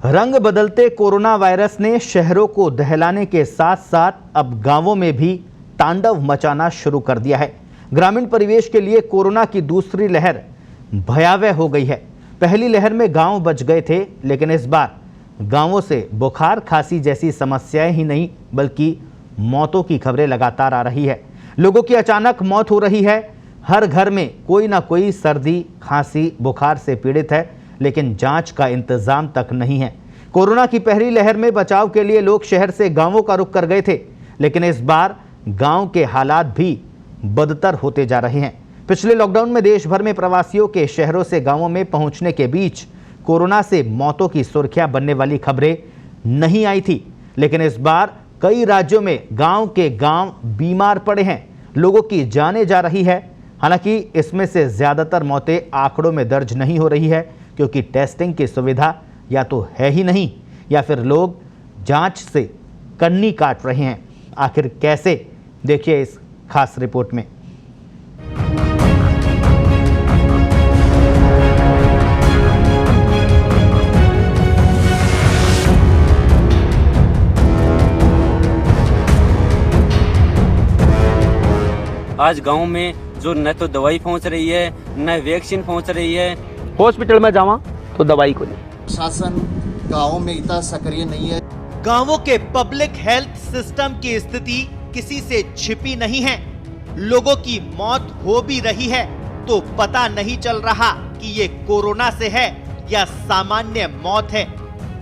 रंग बदलते corona virus ने शहरों को दहलाने के साथ साथ अब गांवों में भी तांडव मचाना शुरू कर दिया है। ग्रामीण परिवेश के लिए कोरोना की दूसरी लहर भयावह हो गई है। पहली लहर में गांव बच गए थे, लेकिन इस बार गांवों से बुखार, खांसी जैसी समस्याएं ही नहीं बल्कि मौतों की खबरें लगातार आ रही है। लोगों की अचानक मौत हो रही है। हर घर में कोई ना कोई सर्दी, खांसी, बुखार से पीड़ित है, लेकिन जांच का इंतजाम तक नहीं है। कोरोना की पहली लहर में बचाव के लिए लोग शहर से गांवों का रुख कर गए थे, लेकिन इस बार गांव के हालात भी बदतर होते जा रहे हैं। पिछले लॉकडाउन में देश भर में प्रवासियों के शहरों से गांवों में पहुंचने के बीच कोरोना से मौतों की सुर्खियां बनने वाली खबरें नहीं आई थी, लेकिन इस बार कई राज्यों में गांव के गांव बीमार पड़े हैं, लोगों की जानें जा रही है। हालांकि इसमें से ज्यादातर मौतें आंकड़ों में दर्ज नहीं हो रही है, क्योंकि टेस्टिंग की सुविधा या तो है ही नहीं या फिर लोग जांच से कन्नी काट रहे हैं। आखिर कैसे, देखिए इस खास रिपोर्ट में। आज गांव में जो न तो दवाई पहुंच रही है, न वैक्सीन पहुंच रही है। हॉस्पिटल में जावा तो दवाई को नहीं। शासन गाँव में इतना सक्रिय नहीं है। गांवों के पब्लिक हेल्थ सिस्टम की स्थिति किसी से छिपी नहीं है। लोगों की मौत हो भी रही है तो पता नहीं चल रहा कि ये कोरोना से है या सामान्य मौत है।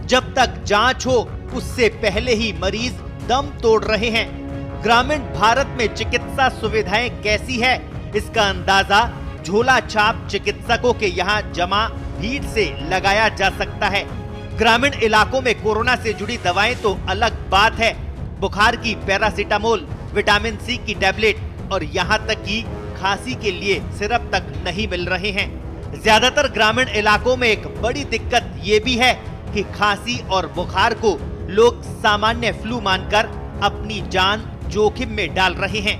जब तक जांच हो उससे पहले ही मरीज दम तोड़ रहे हैं। ग्रामीण भारत में चिकित्सा सुविधाएं कैसी है, इसका अंदाजा झोला छाप चिकित्सकों के यहाँ जमा भीड़ से लगाया जा सकता है। ग्रामीण इलाकों में कोरोना से जुड़ी दवाएं तो अलग बात है। बुखार की पैरासीटामोल, विटामिन सी की टैबलेट और यहाँ तक कि खांसी के लिए सिरप तक नहीं मिल रहे हैं। ज्यादातर ग्रामीण इलाकों में एक बड़ी दिक्कत ये भी है कि खांसी और बुखार को लोग सामान्य फ्लू मानकर अपनी जान जोखिम में डाल रहे हैं।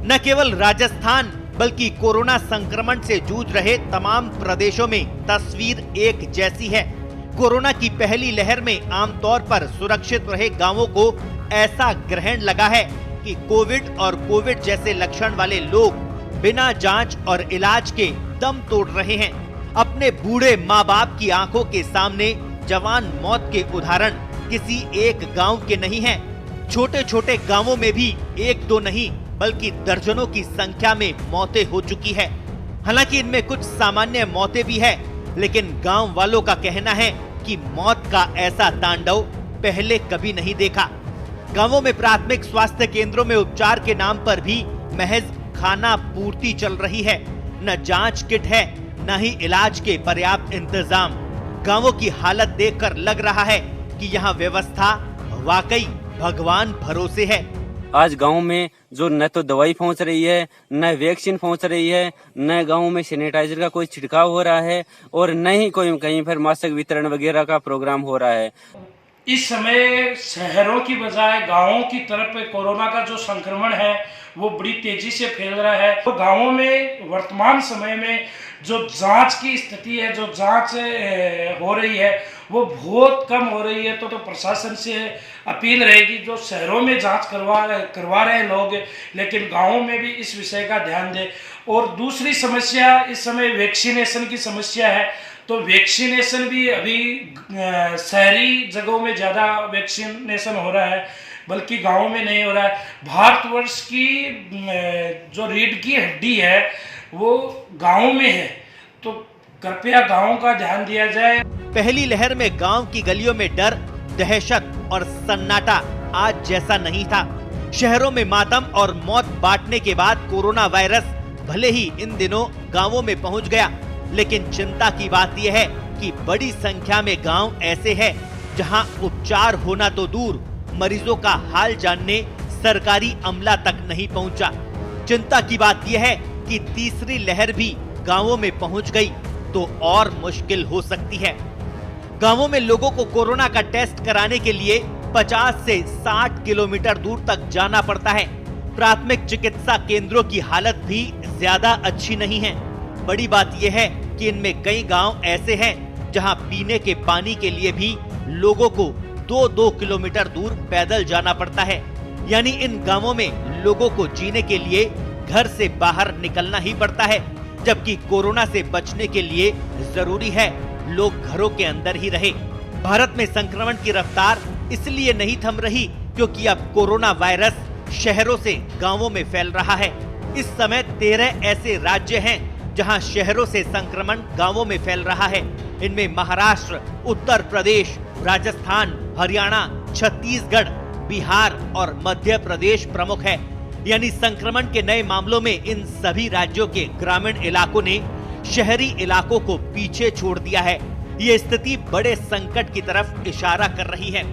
न केवल राजस्थान बल्कि कोरोना संक्रमण से जूझ रहे तमाम प्रदेशों में तस्वीर एक जैसी है। कोरोना की पहली लहर में आमतौर पर सुरक्षित रहे गांवों को ऐसा ग्रहण लगा है कि कोविड जैसे लक्षण वाले लोग बिना जांच और इलाज के दम तोड़ रहे हैं। अपने बूढ़े माँ बाप की आंखों के सामने जवान मौत के उदाहरण किसी एक गांव के नहीं हैं। छोटे छोटे गांवों में भी एक दो नहीं बल्कि दर्जनों की संख्या में मौतें हो चुकी है। हालांकि इनमें कुछ सामान्य मौतें भी है, लेकिन गांव वालों का कहना है कि मौत का ऐसा तांडव पहले कभी नहीं देखा। गांवों में प्राथमिक स्वास्थ्य केंद्रों में उपचार के नाम पर भी महज खाना पूर्ति चल रही है। न जांच किट है, न ही इलाज के पर्याप्त इंतजाम। गांवों की हालत देखकर लग रहा है कि यहाँ व्यवस्था वाकई भगवान भरोसे है। आज गांव में जो न तो दवाई पहुंच रही है, न वैक्सीन पहुंच रही है, न गांव में सैनिटाइजर का कोई छिड़काव हो रहा है और न ही कोई कहीं पर मास्क वितरण वगैरह का प्रोग्राम हो रहा है। इस समय शहरों की बजाय गांवों की तरफ कोरोना का जो संक्रमण है वो बड़ी तेजी से फैल रहा है। तो गांवों में वर्तमान समय में जो जांच की स्थिति है, जो जांच हो रही है वो बहुत कम हो रही है। तो प्रशासन से अपील रहेगी, जो शहरों में जांच करवा रहे हैं लोग, लेकिन गांवों में भी इस विषय का ध्यान दें। और दूसरी समस्या इस समय वैक्सीनेशन की समस्या है। तो वैक्सीनेशन भी अभी शहरी जगहों में ज़्यादा वैक्सीनेशन हो रहा है, बल्कि गाँव में नहीं हो रहा है। भारतवर्ष की जो रीढ़ की हड्डी है वो गाँव में है, तो कृपया गाँव का ध्यान दिया जाए। पहली लहर में गांव की गलियों में डर, दहशत और सन्नाटा आज जैसा नहीं था। शहरों में मातम और मौत बांटने के बाद कोरोना वायरस भले ही इन दिनों गांवों में पहुंच गया, लेकिन चिंता की बात यह है कि बड़ी संख्या में गांव ऐसे हैं जहां उपचार होना तो दूर, मरीजों का हाल जानने सरकारी अमला तक नहीं पहुंचा। चिंता की बात यह है कि तीसरी लहर भी गांवों में पहुंच गई तो और मुश्किल हो सकती है। गांवों में लोगों को कोरोना का टेस्ट कराने के लिए 50 से 60 किलोमीटर दूर तक जाना पड़ता है। प्राथमिक चिकित्सा केंद्रों की हालत भी ज्यादा अच्छी नहीं है। बड़ी बात यह है कि इनमें कई गांव ऐसे हैं जहां पीने के पानी के लिए भी लोगों को 2-2 किलोमीटर दूर पैदल जाना पड़ता है। यानी इन गांवों में लोगों को जीने के लिए घर से बाहर निकलना ही पड़ता है, जबकि कोरोना से बचने के लिए जरूरी है लोग घरों के अंदर ही रहे। भारत में संक्रमण की रफ्तार इसलिए नहीं थम रही क्योंकि अब कोरोना वायरस शहरों से गांवों में फैल रहा है। इस समय 13 ऐसे राज्य हैं जहां शहरों से संक्रमण गांवों में फैल रहा है। इनमें महाराष्ट्र, उत्तर प्रदेश, राजस्थान, हरियाणा, छत्तीसगढ़, बिहार और मध्य प्रदेश प्रमुख है। यानी संक्रमण के नए मामलों में इन सभी राज्यों के ग्रामीण इलाकों ने शहरी इलाकों को पीछे छोड़ दिया है। ये स्थिति बड़े संकट की तरफ इशारा कर रही है।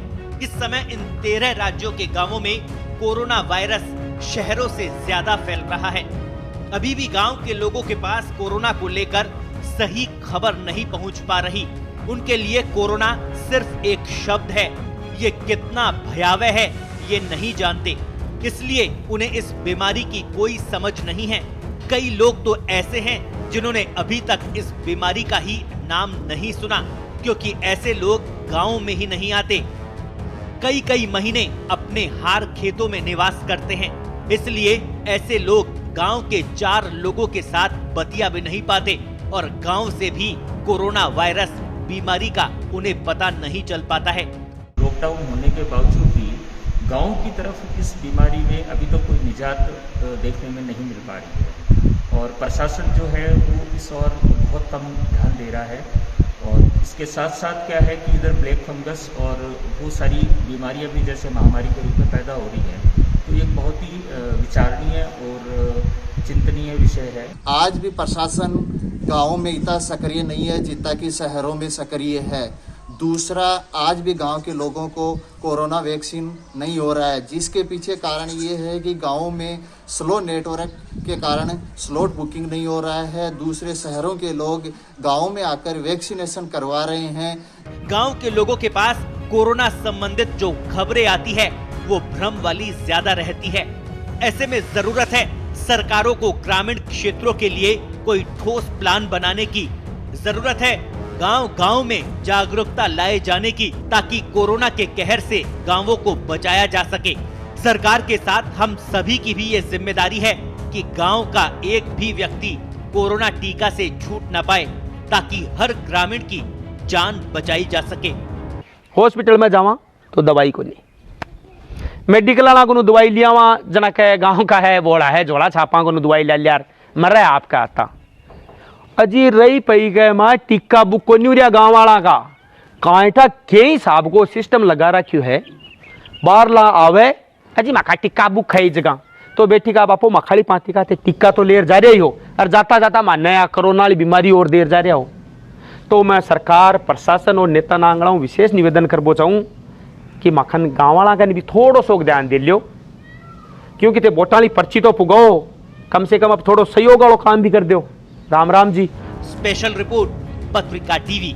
इस समय इन 13 राज्यों के गांवों में कोरोना वायरस शहरों से ज्यादा फैल रहा है। अभी भी गांव के लोगों के पास कोरोना को लेकर सही खबर नहीं पहुंच पा रही। उनके लिए कोरोना सिर्फ एक शब्द है, ये कितना भयावह है ये नहीं जानते, इसलिए उन्हें इस बीमारी की कोई समझ नहीं है। कई लोग तो ऐसे हैं जिन्होंने अभी तक इस बीमारी का ही नाम नहीं सुना, क्योंकि ऐसे लोग गांव में ही नहीं आते। कई महीने अपने हार खेतों में निवास करते हैं, इसलिए ऐसे लोग गांव के 4 लोगों के साथ बतिया भी नहीं पाते और गांव से भी कोरोना वायरस बीमारी का उन्हें पता नहीं चल पाता है। लॉकडाउन होने के बावजूद भी गांव की तरफ इस बीमारी में अभी तो कोई निजात देखने में नहीं मिल पा रही है और प्रशासन जो है वो इस और बहुत कम ध्यान दे रहा है। और इसके साथ साथ क्या है कि इधर ब्लैक फंगस और वो सारी बीमारियां भी जैसे महामारी के रूप में पैदा हो रही हैं, तो ये बहुत ही विचारणीय और चिंतनीय विषय है। आज भी प्रशासन गाँव में इतना सक्रिय नहीं है जितना कि शहरों में सक्रिय है। दूसरा, आज भी गांव के लोगों को कोरोना वैक्सीन नहीं हो रहा है, जिसके पीछे कारण ये है कि गाँव में स्लो नेटवर्क के कारण स्लॉट बुकिंग नहीं हो रहा है। दूसरे शहरों के लोग गाँव में आकर वैक्सीनेशन करवा रहे हैं। गांव के लोगों के पास कोरोना संबंधित जो खबरें आती है वो भ्रम वाली ज्यादा रहती है। ऐसे में जरूरत है सरकारों को ग्रामीण क्षेत्रों के लिए कोई ठोस प्लान बनाने की। जरूरत है गांव-गांव में जागरूकता लाए जाने की, ताकि कोरोना के कहर से गांवों को बचाया जा सके। सरकार के साथ हम सभी की भी ये जिम्मेदारी है कि गांव का एक भी व्यक्ति कोरोना टीका से छूट न पाए, ताकि हर ग्रामीण की जान बचाई जा सके। हॉस्पिटल में जावा तो दवाई को नहीं, मेडिकल वाला को दवाई लिया वहाँ जना के गाँव का है बोला है झोला छापा को दवाई ले लिया मर रहा है आपका आता अजी रही पई गए माँ टिक्का बुक को नहीं गाँव वाला का कांटा के हिसाब को सिस्टम लगा रखी है। बाहर ला आवे अजी मखा टिक्का बुक खाई जगह तो बेटी का बापो मखाड़ी पाती का टिक्का तो लेर जा रहे हो और जाता जाता मां नया कोरोना वाली बीमारी और देर जा रहे हो। तो मैं सरकार, प्रशासन और नेता नांगड़ाओं विशेष निवेदन करबो चाहूँ कि मखन गाँव वाला का भी थोड़ो सो ध्यान दे लियो, क्योंकि ते बोटाली पर्ची तो पुगाओ, कम से कम अब थोड़ो सहयोग वालों काम भी कर दो। राम राम जी। स्पेशल रिपोर्ट, पत्रिका टीवी।